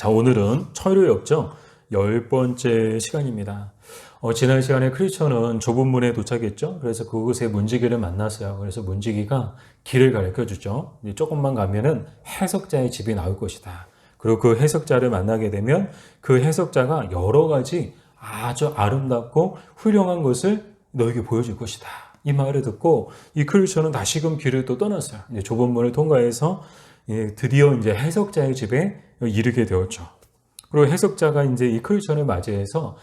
자, 오늘은 철요역정 10번째 시간입니다. 지난 시간에 크리스천은 좁은 문에 도착했죠. 그래서 그곳에 문지기를 만났어요. 그래서 문지기가 길을 가르쳐 주죠. 이제 조금만 가면은 해석자의 집이 나올 것이다. 그리고 그 해석자를 만나게 되면 그 해석자가 여러 가지 아주 아름답고 훌륭한 것을 너에게 보여줄 것이다. 이 말을 듣고 이 크리스천은 다시금 길을 또 떠났어요. 이제 좁은 문을 통과해서 드디어 이제 해석자의 집에 이르게 되었죠. 그리고 해석자가 이제 이 크리스천을 맞이해서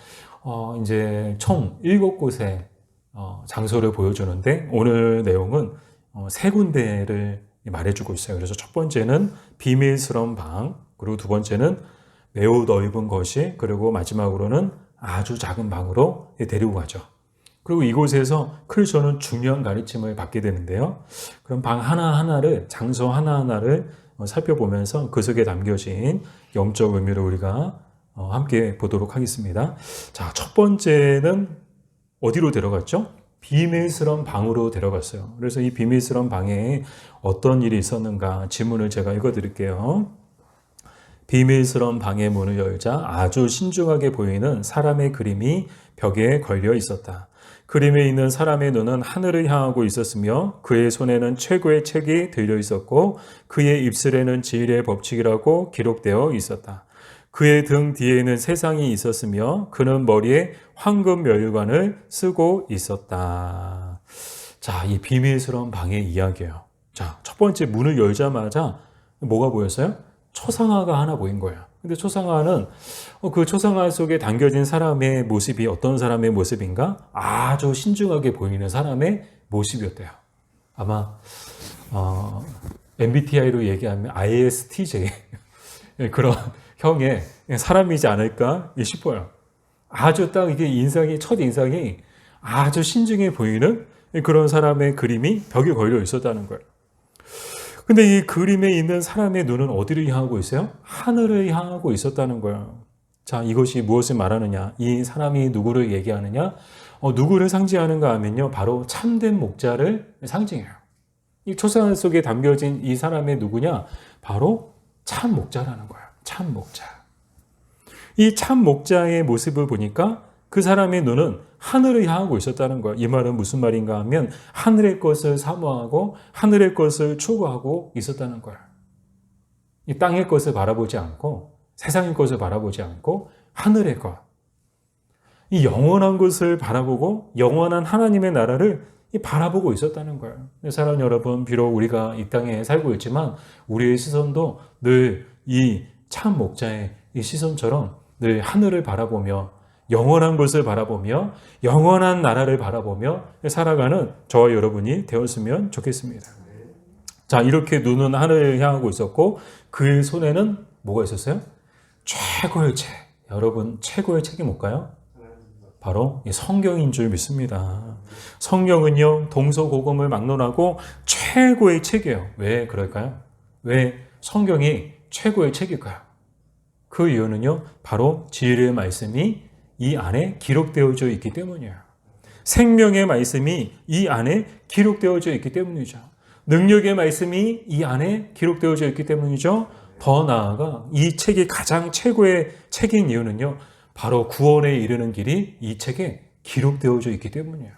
이제 총 7곳의 장소를 보여주는데 오늘 내용은 세 군데를 말해주고 있어요. 그래서 첫 번째는 비밀스러운 방, 그리고 두 번째는 매우 넓은 거실, 그리고 마지막으로는 아주 작은 방으로 데리고 가죠. 그리고 이곳에서 크리스천은 중요한 가르침을 받게 되는데요. 그럼 방 하나하나를, 장소 하나하나를 살펴보면서 그 속에 담겨진 영적 의미를 우리가 함께 보도록 하겠습니다. 자, 첫 번째는 어디로 데려갔죠? 비밀스러운 방으로 데려갔어요. 그래서 이 비밀스러운 방에 어떤 일이 있었는가 질문을 제가 읽어드릴게요. 비밀스러운 방의 문을 열자 아주 신중하게 보이는 사람의 그림이 벽에 걸려 있었다. 그림에 있는 사람의 눈은 하늘을 향하고 있었으며 그의 손에는 최고의 책이 들려 있었고 그의 입술에는 진리의 법칙이라고 기록되어 있었다. 그의 등 뒤에는 세상이 있었으며 그는 머리에 황금 멸관을 쓰고 있었다. 자, 이 비밀스러운 방의 이야기예요. 자, 첫 번째 문을 열자마자 뭐가 보였어요? 초상화가 하나 보인 거예요. 근데 초상화는 그 초상화 속에 담겨진 사람의 모습이 어떤 사람의 모습인가? 아주 신중하게 보이는 사람의 모습이었대요. 아마 MBTI로 얘기하면 ISTJ 그런 형의 사람이지 않을까 싶어요. 아주 딱 이게 첫 인상이 아주 신중해 보이는 그런 사람의 그림이 벽에 걸려 있었다는 거예요. 근데 이 그림에 있는 사람의 눈은 어디를 향하고 있어요? 하늘을 향하고 있었다는 거예요. 자, 이것이 무엇을 말하느냐? 이 사람이 누구를 얘기하느냐? 누구를 상징하는가 하면요. 바로 참된 목자를 상징해요. 이 초상 속에 담겨진 이 사람의 누구냐? 바로 참 목자라는 거예요. 참 목자. 이 참 목자의 모습을 보니까 그 사람의 눈은 하늘을 향하고 있었다는 거예요. 이 말은 무슨 말인가 하면 하늘의 것을 사모하고 하늘의 것을 추구하고 있었다는 거예요. 이 땅의 것을 바라보지 않고 세상의 것을 바라보지 않고 하늘의 것, 이 영원한 것을 바라보고 영원한 하나님의 나라를 바라보고 있었다는 거예요. 사랑하는 여러분, 비록 우리가 이 땅에 살고 있지만 우리의 시선도 늘 이 참 목자의 이 시선처럼 늘 하늘을 바라보며 영원한 것을 바라보며 영원한 나라를 바라보며 살아가는 저와 여러분이 되었으면 좋겠습니다. 자, 이렇게 눈은 하늘을 향하고 있었고 그 손에는 뭐가 있었어요? 최고의 책. 여러분, 최고의 책이 뭘까요? 바로 성경인 줄 믿습니다. 성경은요, 동서고금을 막론하고 최고의 책이에요. 왜 그럴까요? 왜 성경이 최고의 책일까요? 그 이유는요, 바로 진리의 말씀이 이 안에 기록되어져 있기 때문이에요. 생명의 말씀이 이 안에 기록되어져 있기 때문이죠. 능력의 말씀이 이 안에 기록되어져 있기 때문이죠. 더 나아가 이 책이 가장 최고의 책인 이유는요, 바로 구원에 이르는 길이 이 책에 기록되어져 있기 때문이에요.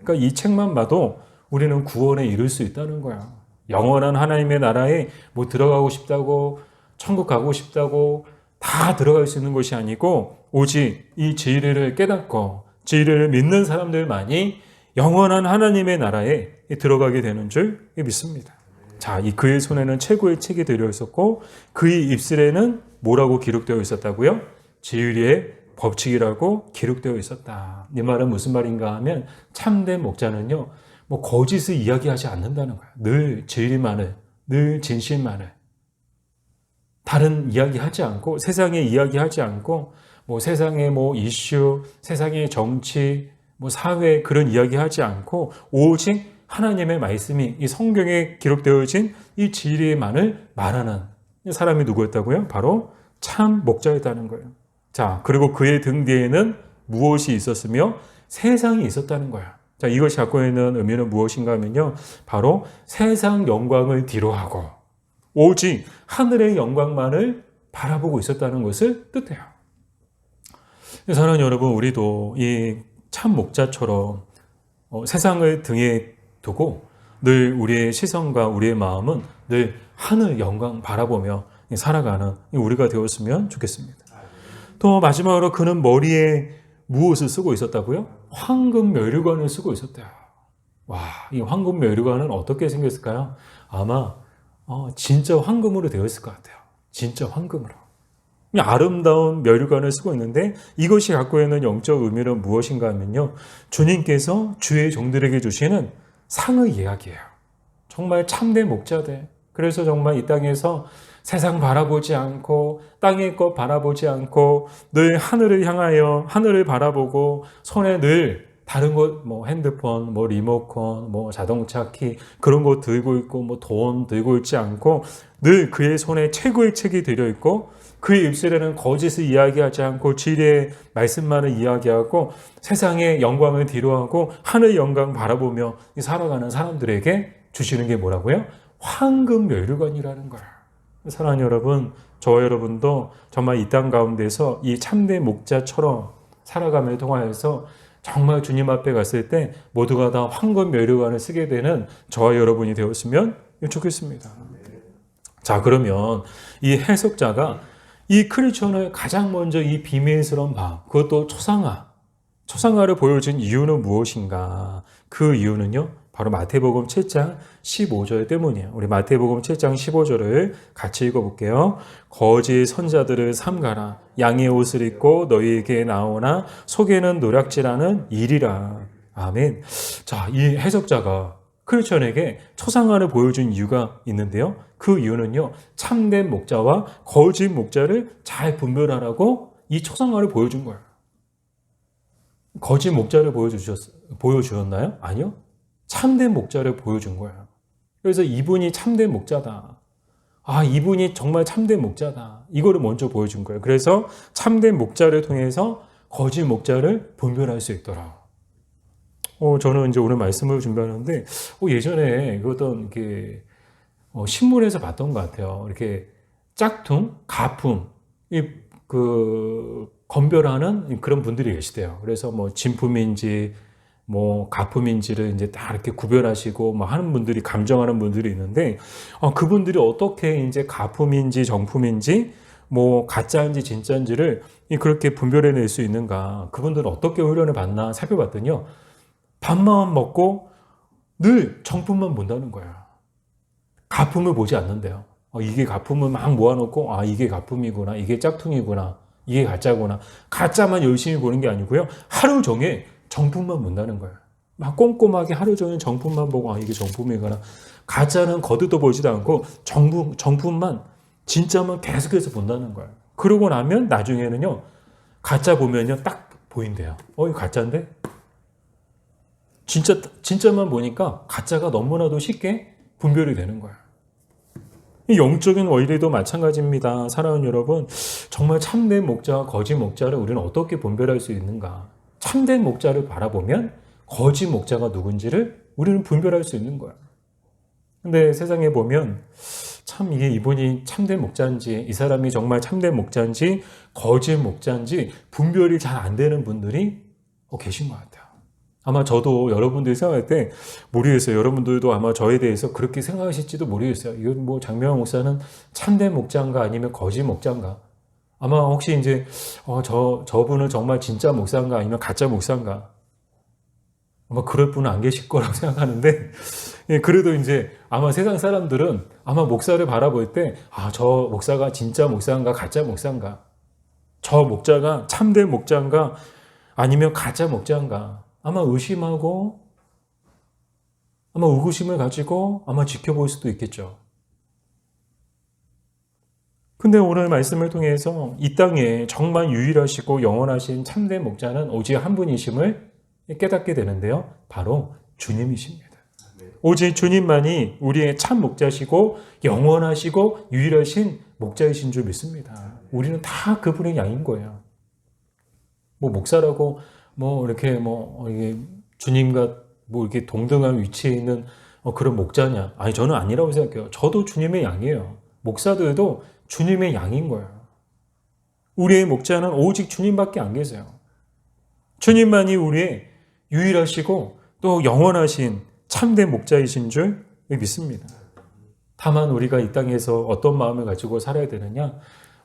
그러니까 이 책만 봐도 우리는 구원에 이를 수 있다는 거야. 영원한 하나님의 나라에 뭐 들어가고 싶다고, 천국 가고 싶다고 다 들어갈 수 있는 것이 아니고 오직 이 진리를 깨닫고 진리를 믿는 사람들만이 영원한 하나님의 나라에 들어가게 되는 줄 믿습니다. 자, 이 그의 손에는 최고의 책이 들려 있었고 그의 입술에는 뭐라고 기록되어 있었다고요? 진리의 법칙이라고 기록되어 있었다. 이 말은 무슨 말인가 하면 참된 목자는요, 뭐 거짓을 이야기하지 않는다는 거야. 늘 진리만을, 늘 진실만을. 다른 이야기하지 않고 세상에 이야기하지 않고 뭐 세상의 뭐 이슈, 세상의 정치, 뭐 사회 그런 이야기하지 않고 오직 하나님의 말씀이 이 성경에 기록되어진 이 진리만을 말하는 사람이 누구였다고요? 바로 참 목자였다는 거예요. 자, 그리고 그의 등 뒤에는 무엇이 있었으며 세상이 있었다는 거야. 자, 이것이 갖고 있는 의미는 무엇인가 하면요, 바로 세상 영광을 뒤로하고 오직 하늘의 영광만을 바라보고 있었다는 것을 뜻해요. 사랑하는 여러분, 우리도 이 참 목자처럼 세상을 등에 두고 늘 우리의 시선과 우리의 마음은 늘 하늘 영광 바라보며 살아가는 우리가 되었으면 좋겠습니다. 또 마지막으로 그는 머리에 무엇을 쓰고 있었다고요? 황금 멸류관을 쓰고 있었대요. 와, 이 황금 멸류관은 어떻게 생겼을까요? 아마 진짜 황금으로 되어 있을 것 같아요. 진짜 황금으로. 아름다운 멸류관을 쓰고 있는데 이것이 갖고 있는 영적 의미는 무엇인가 하면요, 주님께서 주의 종들에게 주시는 상의 이야기예요. 정말 참된 목자들. 그래서 정말 이 땅에서 세상 바라보지 않고 땅의 것 바라보지 않고 늘 하늘을 향하여 하늘을 바라보고 손에 늘 다른 것, 뭐 핸드폰, 뭐 리모컨, 뭐 자동차 키 그런 거 들고 있고 뭐 돈 들고 있지 않고 늘 그의 손에 최고의 책이 들어 있고 그의 입술에는 거짓을 이야기하지 않고 진리의 말씀만을 이야기하고 세상의 영광을 뒤로하고 하늘 영광 바라보며 살아가는 사람들에게 주시는 게 뭐라고요? 황금 멸류관이라는 거예요. 사랑하는 여러분, 저와 여러분도 정말 이 땅 가운데서 이 참된 목자처럼 살아감을 통하여서 정말 주님 앞에 갔을 때 모두가 다 황금 멸류관을 쓰게 되는 저와 여러분이 되었으면 좋겠습니다. 자, 그러면 이 해석자가 이 크리스천을 가장 먼저 이 비밀스러운 밤, 그것도 초상화를 보여준 이유는 무엇인가? 그 이유는요, 바로 마태복음 7장 15절 때문이에요. 우리 마태복음 7장 15절을 같이 읽어볼게요. 거짓 선자들을 삼가라. 양의 옷을 입고 너희에게 나오나 속에는 노략질하는 일이라. 아멘. 자, 이 해석자가 크리스천에게 초상화를 보여준 이유가 있는데요. 그 이유는요, 참된 목자와 거짓 목자를 잘 분별하라고 이 초상화를 보여준 거예요. 거짓 목자를 보여주셨나요? 아니요. 참된 목자를 보여준 거예요. 그래서 이분이 참된 목자다. 아, 이분이 정말 참된 목자다. 이거를 먼저 보여준 거예요. 그래서 참된 목자를 통해서 거짓 목자를 분별할 수 있더라. 저는 이제 오늘 말씀을 준비하는데, 예전에 어떤 신문에서 봤던 것 같아요. 이렇게 짝퉁, 가품, 건별하는 그런 분들이 계시대요. 그래서 뭐 진품인지, 뭐 가품인지를 이제 다 이렇게 구별하시고 뭐 하는 분들이, 감정하는 분들이 있는데, 그분들이 어떻게 이제 가품인지 정품인지, 뭐 가짜인지 진짜인지를 그렇게 분별해낼 수 있는가? 그분들은 어떻게 훈련을 받나 살펴봤더니요, 밥만 먹고 늘 정품만 본다는 거야. 가품을 보지 않는데요. 이게 가품을 막 모아놓고, 이게 가품이구나, 이게 짝퉁이구나, 이게 가짜구나. 가짜만 열심히 보는 게 아니고요, 하루 종일 정품만 본다는 거예요. 막 꼼꼼하게 하루 종일 정품만 보고, 이게 정품이구나. 가짜는 거두도 보지도 않고 정품만, 진짜만 계속해서 본다는 거예요. 그러고 나면 나중에는요, 가짜 보면요 딱 보인대요. 이거 가짜인데? 진짜만 보니까 가짜가 너무나도 쉽게 분별이 되는 거예요. 이 영적인 원리도 마찬가지입니다. 사랑하는 여러분, 정말 참된 목자와 거짓 목자를 우리는 어떻게 분별할 수 있는가? 참된 목자를 바라보면 거짓 목자가 누군지를 우리는 분별할 수 있는 거예요. 근데 세상에 보면 참 이분이 참된 목자인지, 이 사람이 정말 참된 목자인지 거짓 목자인지 분별이 잘 안 되는 분들이 계신 것 같아요. 아마 저도 여러분들이 생각할 때 모르겠어요. 여러분들도 아마 저에 대해서 그렇게 생각하실지도 모르겠어요. 이건 뭐 장명환 목사는 참된 목자인가 아니면 거짓 목자인가? 아마 혹시 이제 저분은 정말 진짜 목사인가 아니면 가짜 목사인가? 아마 그럴 분은 안 계실 거라고 생각하는데, 그래도 이제 아마 세상 사람들은 아마 목사를 바라볼 때, 저 목사가 진짜 목사인가 가짜 목사인가? 저 목자가 참된 목자인가 아니면 가짜 목자인가? 아마 의심하고, 아마 의구심을 가지고 아마 지켜볼 수도 있겠죠. 근데 오늘 말씀을 통해서 이 땅에 정말 유일하시고 영원하신 참된 목자는 오직 한 분이심을 깨닫게 되는데요. 바로 주님이십니다. 오직 주님만이 우리의 참 목자시고 영원하시고 유일하신 목자이신 줄 믿습니다. 우리는 다 그분의 양인 거예요. 뭐 목사라고 이렇게 이게 주님과 이렇게 동등한 위치에 있는 그런 목자냐? 아니, 저는 아니라고 생각해요. 저도 주님의 양이에요. 목사들도 주님의 양인 거예요. 우리의 목자는 오직 주님밖에 안 계세요. 주님만이 우리의 유일하시고 또 영원하신 참된 목자이신 줄 믿습니다. 다만 우리가 이 땅에서 어떤 마음을 가지고 살아야 되느냐?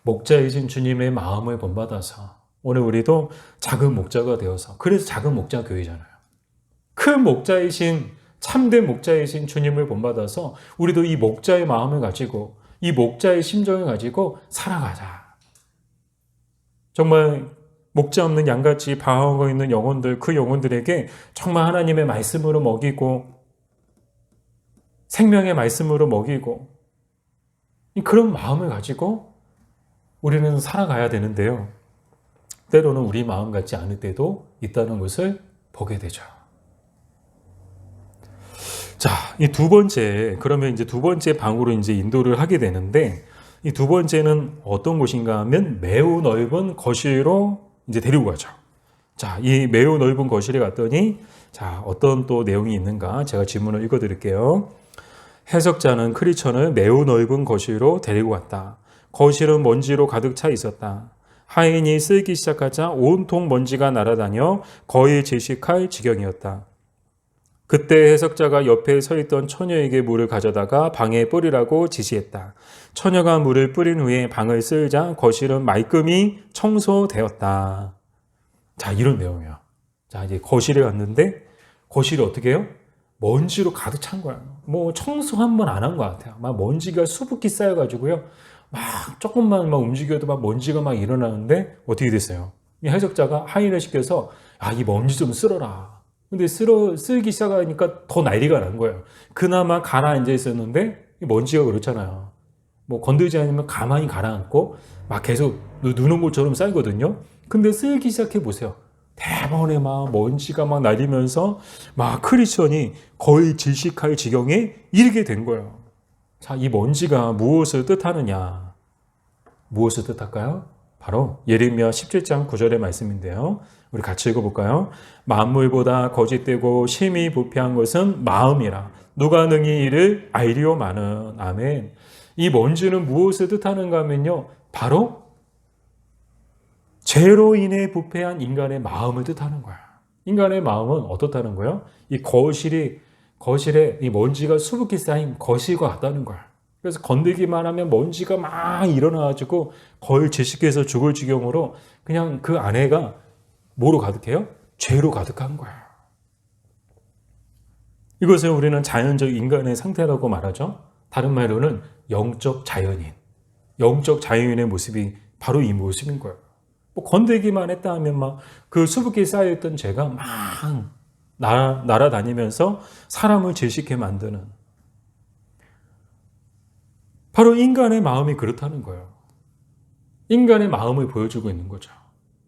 목자이신 주님의 마음을 본받아서 오늘 우리도 작은 목자가 되어서, 그래서 작은 목자 교회잖아요. 큰 목자이신, 참된 목자이신 주님을 본받아서 우리도 이 목자의 마음을 가지고 이 목자의 심정을 가지고 살아가자. 정말 목자 없는 양같이 방황하고 있는 영혼들, 그 영혼들에게 정말 하나님의 말씀으로 먹이고 생명의 말씀으로 먹이고 그런 마음을 가지고 우리는 살아가야 되는데요. 때로는 우리 마음 같지 않을 때도 있다는 것을 보게 되죠. 자, 이 두 번째, 그러면 이제 두 번째 방으로 이제 인도를 하게 되는데, 이 두 번째는 어떤 곳인가 하면 매우 넓은 거실로 이제 데리고 가죠. 자, 이 매우 넓은 거실에 갔더니, 자, 어떤 또 내용이 있는가? 제가 질문을 읽어 드릴게요. 해석자는 크리스천을 매우 넓은 거실로 데리고 갔다. 거실은 먼지로 가득 차 있었다. 하인이 쓸기 시작하자 온통 먼지가 날아다녀 거의 질식할 지경이었다. 그때 해석자가 옆에 서 있던 처녀에게 물을 가져다가 방에 뿌리라고 지시했다. 처녀가 물을 뿌린 후에 방을 쓸자 거실은 말끔히 청소되었다. 자, 이런 내용이야. 자, 이제 거실에 갔는데 거실이 어떻게 해요? 먼지로 가득 찬 거야. 뭐 청소 한 번 안 한 것 같아요. 막 먼지가 수북히 쌓여가지고요. 막 조금만 막 움직여도 막 먼지가 막 일어나는데 어떻게 됐어요? 이 해석자가 하인을 시켜서 이 먼지 좀 쓸어라. 근데 쓸기 시작하니까 더 난리가 난 거예요. 그나마 가라앉아 있었는데 먼지가 그렇잖아요. 뭐 건들지 않으면 가만히 가라앉고 막 계속 누는 것처럼 쌓이거든요. 근데 쓸기 시작해 보세요. 대번에 막 먼지가 막 날리면서 막 크리스천이 거의 질식할 지경에 이르게 된 거예요. 자, 이 먼지가 무엇을 뜻하느냐? 무엇을 뜻할까요? 바로 예레미야 17장 9절의 말씀인데요. 우리 같이 읽어볼까요? 만물보다 거짓되고 심히 부패한 것은 마음이라. 누가 능히 이를 알리오마는. 아멘. 이 먼지는 무엇을 뜻하는가 하면요. 바로 죄로 인해 부패한 인간의 마음을 뜻하는 거야. 인간의 마음은 어떻다는 거예요? 이 거실에 이 먼지가 수북히 쌓인 거실과 같다는 거야. 그래서 건들기만 하면 먼지가 막 일어나가지고 거의 질식해서 죽을 지경으로 그냥 그 안에가 뭐로 가득해요? 죄로 가득한 거야. 이것을 우리는 자연적 인간의 상태라고 말하죠. 다른 말로는 영적 자연인. 영적 자연인의 모습이 바로 이 모습인 거예요. 뭐 건들기만 했다 하면 막 그 수북히 쌓여있던 죄가 막 날아다니면서 사람을 질식해 만드는, 바로 인간의 마음이 그렇다는 거예요. 인간의 마음을 보여주고 있는 거죠.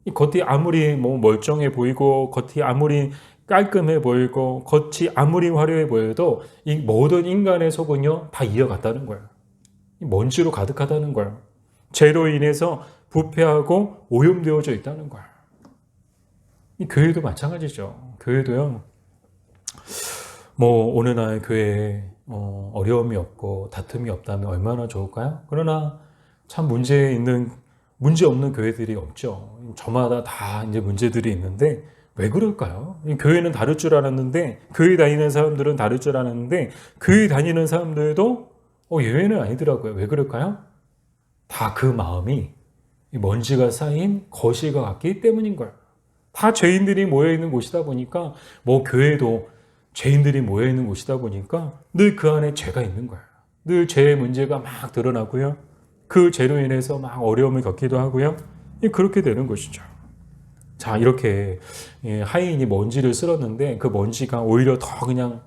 이 겉이 아무리 뭐 멀쩡해 보이고 겉이 아무리 깔끔해 보이고 겉이 아무리 화려해 보여도 이 모든 인간의 속은요 다 이어갔다는 거예요. 먼지로 가득하다는 거예요. 죄로 인해서 부패하고 오염되어져 있다는 거예요. 이 교회도 마찬가지죠. 교회도요. 뭐 오늘날 교회에 어려움이 없고 다툼이 없다면 얼마나 좋을까요? 그러나 참 문제 없는 교회들이 없죠. 저마다 다 이제 문제들이 있는데 왜 그럴까요? 교회는 다를 줄 알았는데, 교회 다니는 사람들은 다를 줄 알았는데, 교회 다니는 사람들도 예외는 아니더라고요. 왜 그럴까요? 다 그 마음이 먼지가 쌓인 거실과 같기 때문인 거예요. 다 죄인들이 모여있는 곳이다 보니까, 뭐 교회도 죄인들이 모여있는 곳이다 보니까 늘 그 안에 죄가 있는 거예요. 늘 죄의 문제가 막 드러나고요. 그 죄로 인해서 막 어려움을 겪기도 하고요. 그렇게 되는 것이죠. 자, 이렇게 하인이 먼지를 쓸었는데 그 먼지가 오히려 더 그냥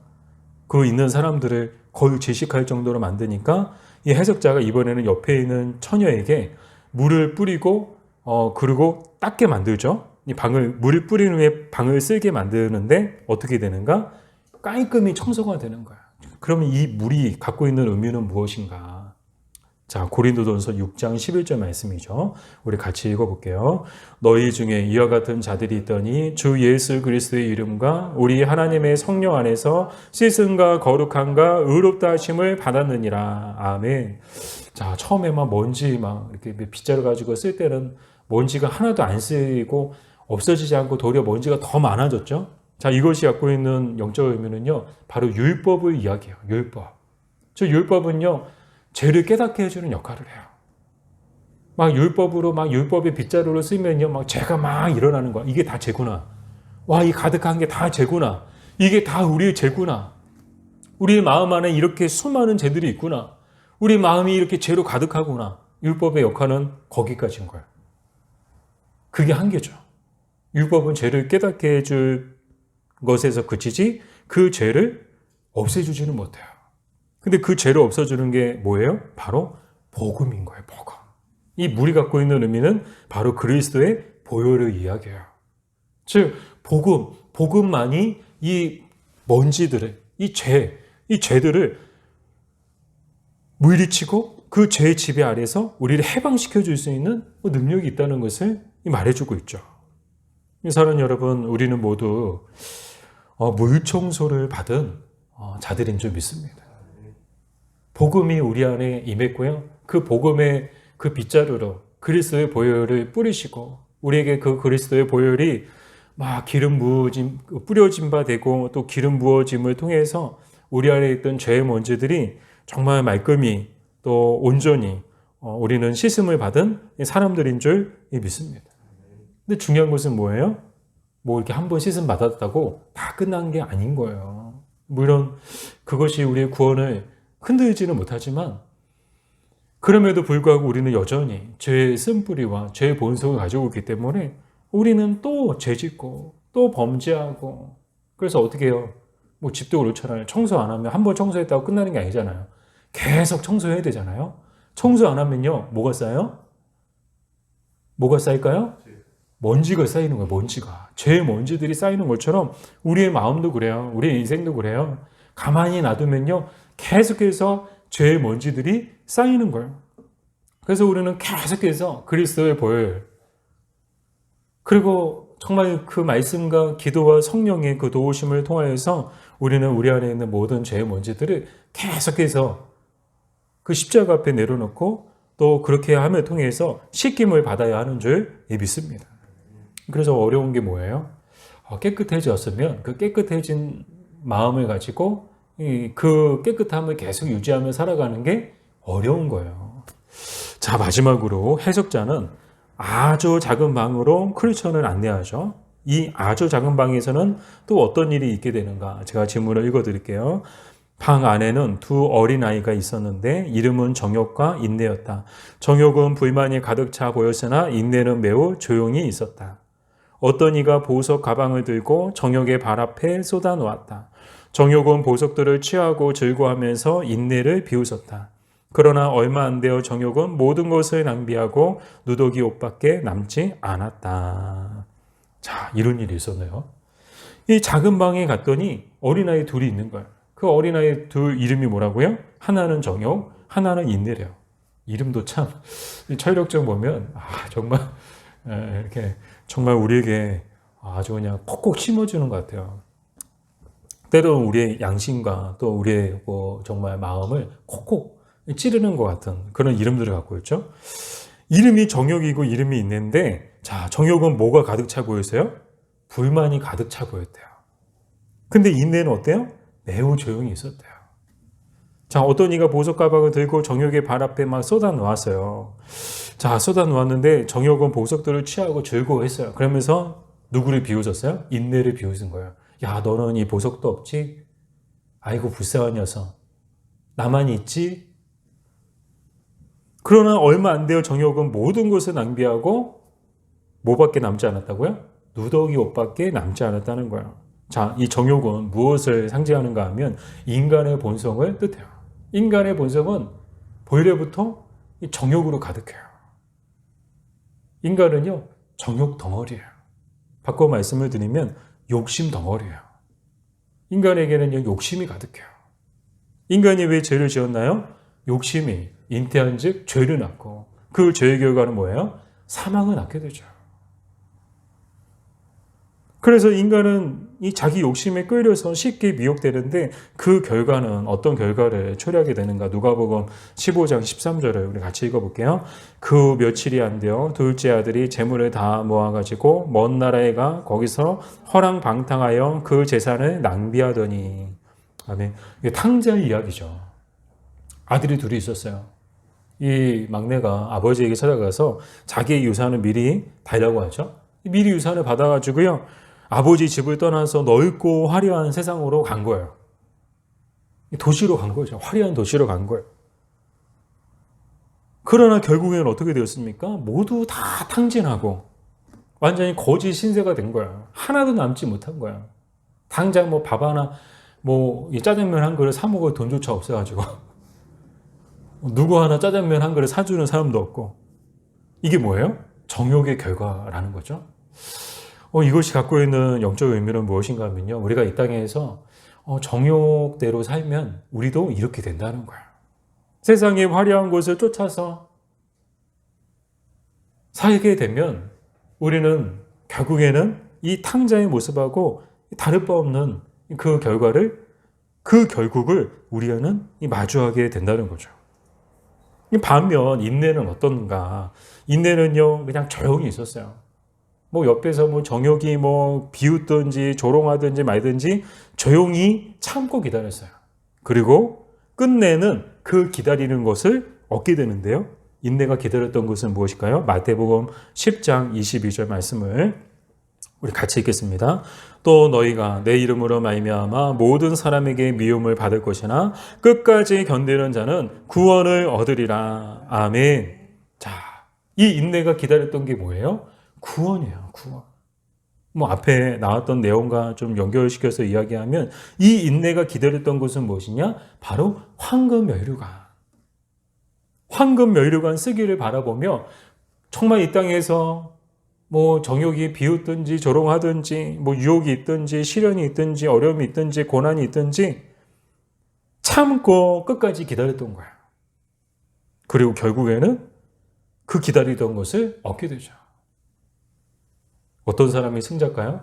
그 있는 사람들을 거의 질식할 정도로 만드니까 이 해석자가 이번에는 옆에 있는 처녀에게 물을 뿌리고 그리고 닦게 만들죠. 이 물을 뿌린 후에 방을 쓸게 만드는데 어떻게 되는가? 깔끔히 청소가 되는 거야. 그러면 이 물이 갖고 있는 의미는 무엇인가? 자, 고린도전서 6장 11절 말씀이죠. 우리 같이 읽어볼게요. 너희 중에 이와 같은 자들이 있더니 주 예수 그리스도의 이름과 우리 하나님의 성령 안에서 씻음과 거룩함과 의롭다 하심을 받았느니라. 아멘. 자, 처음에 막 먼지 막 이렇게 빗자루 가지고 쓸 때는 먼지가 하나도 안 쓰이고 없어지지 않고 도리어 먼지가 더 많아졌죠. 자, 이것이 갖고 있는 영적 의미는요, 바로 율법을 이야기해요. 율법. 저 율법은요, 죄를 깨닫게 해주는 역할을 해요. 막 율법으로 막 율법의 빗자루로 쓰면요, 막 죄가 막 일어나는 거야. 이게 다 죄구나. 와, 이 가득한 게 다 죄구나. 이게 다 우리의 죄구나. 우리 마음 안에 이렇게 수많은 죄들이 있구나. 우리 마음이 이렇게 죄로 가득하구나. 율법의 역할은 거기까지인 거예요. 그게 한계죠. 율법은 죄를 깨닫게 해줄 것에서 그치지 그 죄를 없애주지는 못해요. 근데 그 죄를 없애주는 게 뭐예요? 바로 복음인 거예요. 복음. 이 물이 갖고 있는 의미는 바로 그리스도의 보혈을 이야기해요. 즉 복음만이 이 먼지들을, 이 죄들을 물리치고 그 죄의 지배 아래서 우리를 해방시켜 줄 수 있는 능력이 있다는 것을 말해주고 있죠. 사랑하는 여러분, 우리는 모두 물 청소를 받은 자들인 줄 믿습니다. 복음이 우리 안에 임했고요. 그 복음의 그 빗자루로 그리스도의 보혈을 뿌리시고 우리에게 그 그리스도의 보혈이 막 기름 부어짐, 뿌려진 바 되고 또 기름 부어짐을 통해서 우리 안에 있던 죄의 먼지들이 정말 말끔히 또 온전히 우리는 씻음을 받은 사람들인 줄 믿습니다. 근데 중요한 것은 뭐예요? 뭐 이렇게 한번 씻음 받았다고 다 끝난 게 아닌 거예요. 물론 그것이 우리의 구원을 흔들지는 못하지만 그럼에도 불구하고 우리는 여전히 죄의 쓴뿌리와 죄의 본성을 가지고 있기 때문에 우리는 또 죄짓고 또 범죄하고 그래서 어떻게 해요? 뭐 집도 그렇잖아요. 청소 안 하면 한번 청소했다고 끝나는 게 아니잖아요. 계속 청소해야 되잖아요. 청소 안 하면요. 뭐가 쌓여요? 뭐가 쌓일까요? 먼지가 쌓이는 거예요. 먼지가. 죄의 먼지들이 쌓이는 것처럼 우리의 마음도 그래요. 우리의 인생도 그래요. 가만히 놔두면요. 계속해서 죄의 먼지들이 쌓이는 거예요. 그래서 우리는 계속해서 그리스도의 보혈 그리고 정말 그 말씀과 기도와 성령의 그 도우심을 통하여서 우리는 우리 안에 있는 모든 죄의 먼지들을 계속해서 그 십자가 앞에 내려놓고 또 그렇게 함을 통해서 씻김을 받아야 하는 줄 믿습니다. 그래서 어려운 게 뭐예요? 깨끗해졌으면 그 깨끗해진 마음을 가지고 그 깨끗함을 계속 유지하며 살아가는 게 어려운 거예요. 자, 마지막으로 해석자는 아주 작은 방으로 크리스천을 안내하죠. 이 아주 작은 방에서는 또 어떤 일이 있게 되는가? 제가 질문을 읽어드릴게요. 방 안에는 두 어린아이가 있었는데 이름은 정욕과 인내였다. 정욕은 불만이 가득 차 보였으나 인내는 매우 조용히 있었다. 어떤 이가 보석 가방을 들고 정욕의 발 앞에 쏟아 놓았다. 정욕은 보석들을 취하고 즐거워하면서 인내를 비웃었다. 그러나 얼마 안 되어 정욕은 모든 것을 낭비하고 누더기 옷밖에 남지 않았다. 자, 이런 일이 있었네요. 이 작은 방에 갔더니 어린아이 둘이 있는 거예요. 그 어린아이 둘 이름이 뭐라고요? 하나는 정욕, 하나는 인내래요. 이름도 참 철력적 보면 정말 이렇게 정말 우리에게 아주 그냥 콕콕 심어주는 것 같아요. 때로는 우리의 양심과 또 우리의 정말 마음을 콕콕 찌르는 것 같은 그런 이름들을 갖고 있죠. 이름이 정욕이고 이름이 있는데 자, 정욕은 뭐가 가득 차 보였어요? 불만이 가득 차 보였대요. 근데 인내는 어때요? 매우 조용히 있었대요. 자, 어떤 이가 보석 가방을 들고 정욕의 발 앞에 막 쏟아 놓았어요. 자, 쏟아 놓았는데 정욕은 보석들을 취하고 즐거워했어요. 그러면서 누구를 비웃었어요? 인내를 비웃은 거예요. 야, 너는 이 보석도 없지? 아이고 불쌍한 녀석. 나만 있지? 그러나 얼마 안 되어 정욕은 모든 것을 낭비하고 뭐밖에 남지 않았다고요? 누더기 옷밖에 남지 않았다는 거예요. 자, 이 정욕은 무엇을 상징하는가 하면 인간의 본성을 뜻해요. 인간의 본성은 본래부터 이 정욕으로 가득해요. 인간은요, 정욕 덩어리예요. 바꿔 말씀을 드리면 욕심 덩어리예요. 인간에게는 욕심이 가득해요. 인간이 왜 죄를 지었나요? 욕심이 잉태한 즉 죄를 낳고 그 죄의 결과는 뭐예요? 사망을 낳게 되죠. 그래서 인간은 이 자기 욕심에 끌려서 쉽게 미혹되는데 그 결과는 어떤 결과를 초래하게 되는가? 누가복음 15장 13절을 우리 같이 읽어볼게요. 그 며칠이 안 되어 둘째 아들이 재물을 다 모아가지고 먼 나라에 가 거기서 허랑방탕하여 그 재산을 낭비하더니. 아멘. 이게 탕자의 이야기죠. 아들이 둘이 있었어요. 이 막내가 아버지에게 찾아가서 자기의 유산을 미리 달라고 하죠. 미리 유산을 받아가지고요. 아버지 집을 떠나서 넓고 화려한 세상으로 간 거예요. 도시로 간 거죠. 화려한 도시로 간 거예요. 그러나 결국에는 어떻게 되었습니까? 모두 다 탕진하고 완전히 거지 신세가 된 거예요. 하나도 남지 못한 거예요. 당장 뭐 밥 하나, 뭐 짜장면 한 그릇 사 먹을 돈조차 없어가지고 누구 하나 짜장면 한 그릇 사주는 사람도 없고. 이게 뭐예요? 정욕의 결과라는 거죠. 이것이 갖고 있는 영적 의미는 무엇인가 하면요. 우리가 이 땅에서 정욕대로 살면 우리도 이렇게 된다는 거예요. 세상의 화려한 곳을 쫓아서 살게 되면 우리는 결국에는 이 탕자의 모습하고 다를 바 없는 그 결국을 우리는 마주하게 된다는 거죠. 반면 인내는 어떤가? 인내는요, 그냥 조용히 있었어요. 뭐 옆에서 뭐 정욕이 뭐 비웃든지 조롱하든지 말든지 조용히 참고 기다렸어요. 그리고 끝내는 그 기다리는 것을 얻게 되는데요. 인내가 기다렸던 것은 무엇일까요? 마태복음 10장 22절 말씀을 우리 같이 읽겠습니다. 또 너희가 내 이름으로 말미암아 모든 사람에게 미움을 받을 것이나 끝까지 견디는 자는 구원을 얻으리라. 아멘. 자, 이 인내가 기다렸던 게 뭐예요? 구원이에요. 구원. 뭐 앞에 나왔던 내용과 좀 연결시켜서 이야기하면 이 인내가 기다렸던 것은 무엇이냐? 바로 황금면류관. 황금면류관 쓰기를 바라보며 정말 이 땅에서 뭐 정욕이 비웃든지 조롱하든지 뭐 유혹이 있든지 시련이 있든지 어려움이 있든지 고난이 있든지 참고 끝까지 기다렸던 거예요. 그리고 결국에는 그 기다리던 것을 얻게 되죠. 어떤 사람이 승자일까요?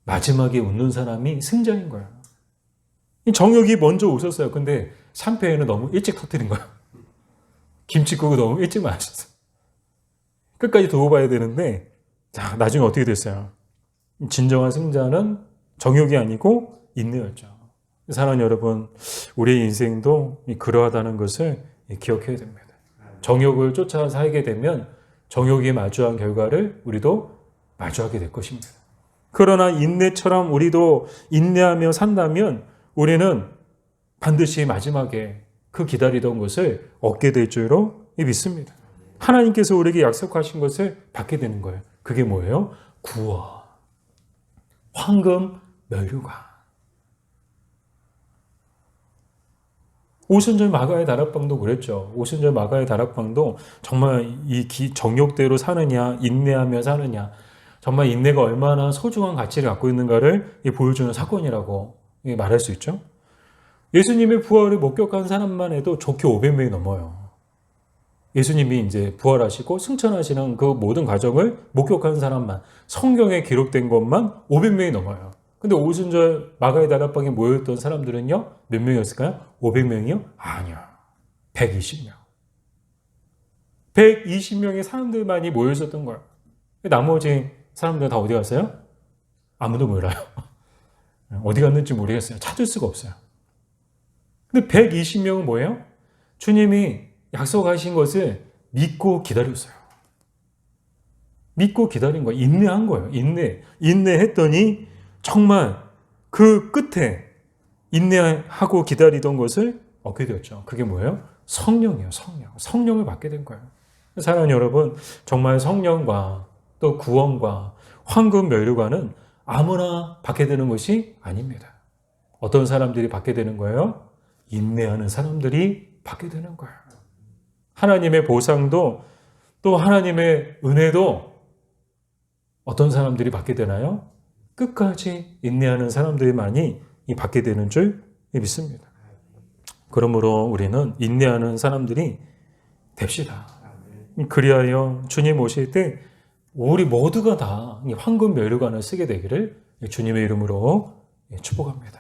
마지막에 웃는 사람이 승자인 거예요. 정욕이 먼저 웃었어요. 근데 샴페인은 너무 일찍 터뜨린 거예요. 김치국을 너무 일찍 마셨어요. 끝까지 두고 봐야 되는데, 자, 나중에 어떻게 됐어요? 진정한 승자는 정욕이 아니고 인내였죠. 사랑하는 여러분, 우리의 인생도 그러하다는 것을 기억해야 됩니다. 정욕을 쫓아 살게 되면 정욕이 마주한 결과를 우리도 마주하게 될 것입니다. 그러나 인내처럼 우리도 인내하며 산다면 우리는 반드시 마지막에 그 기다리던 것을 얻게 될 줄로 믿습니다. 하나님께서 우리에게 약속하신 것을 받게 되는 거예요. 그게 뭐예요? 구원, 황금 면류관. 오순절 마가의 다락방도 그랬죠. 오순절 마가의 다락방도 정말 이 정욕대로 사느냐, 인내하며 사느냐, 정말 인내가 얼마나 소중한 가치를 갖고 있는가를 보여주는 사건이라고 말할 수 있죠. 예수님의 부활을 목격한 사람만 해도 좋게 500명이 넘어요. 예수님이 이제 부활하시고 승천하시는 그 모든 과정을 목격한 사람만, 성경에 기록된 것만 500명이 넘어요. 근데 오순절 마가의 다락방에 모였던 사람들은요, 몇 명이었을까요? 500명이요? 아니요. 120명. 120명의 사람들만이 모여 있었던 거예요. 나머지 사람들은 다 어디 갔어요? 아무도 몰라요. 어디 갔는지 모르겠어요. 찾을 수가 없어요. 근데 120명은 뭐예요? 주님이 약속하신 것을 믿고 기다렸어요. 믿고 기다린 거예요. 인내한 거예요. 인내했더니 정말 그 끝에 인내하고 기다리던 것을 얻게 되었죠. 그게 뭐예요? 성령이에요. 성령을 받게 된 거예요. 사랑하는 여러분, 정말 성령과 또 구원과 황금 면류관은 아무나 받게 되는 것이 아닙니다. 어떤 사람들이 받게 되는 거예요? 인내하는 사람들이 받게 되는 거예요. 하나님의 보상도 또 하나님의 은혜도 어떤 사람들이 받게 되나요? 끝까지 인내하는 사람들만이 받게 되는 줄 믿습니다. 그러므로 우리는 인내하는 사람들이 됩시다. 그리하여 주님 오실 때 우리 모두가 다 황금 면류관을 쓰게 되기를 주님의 이름으로 축복합니다.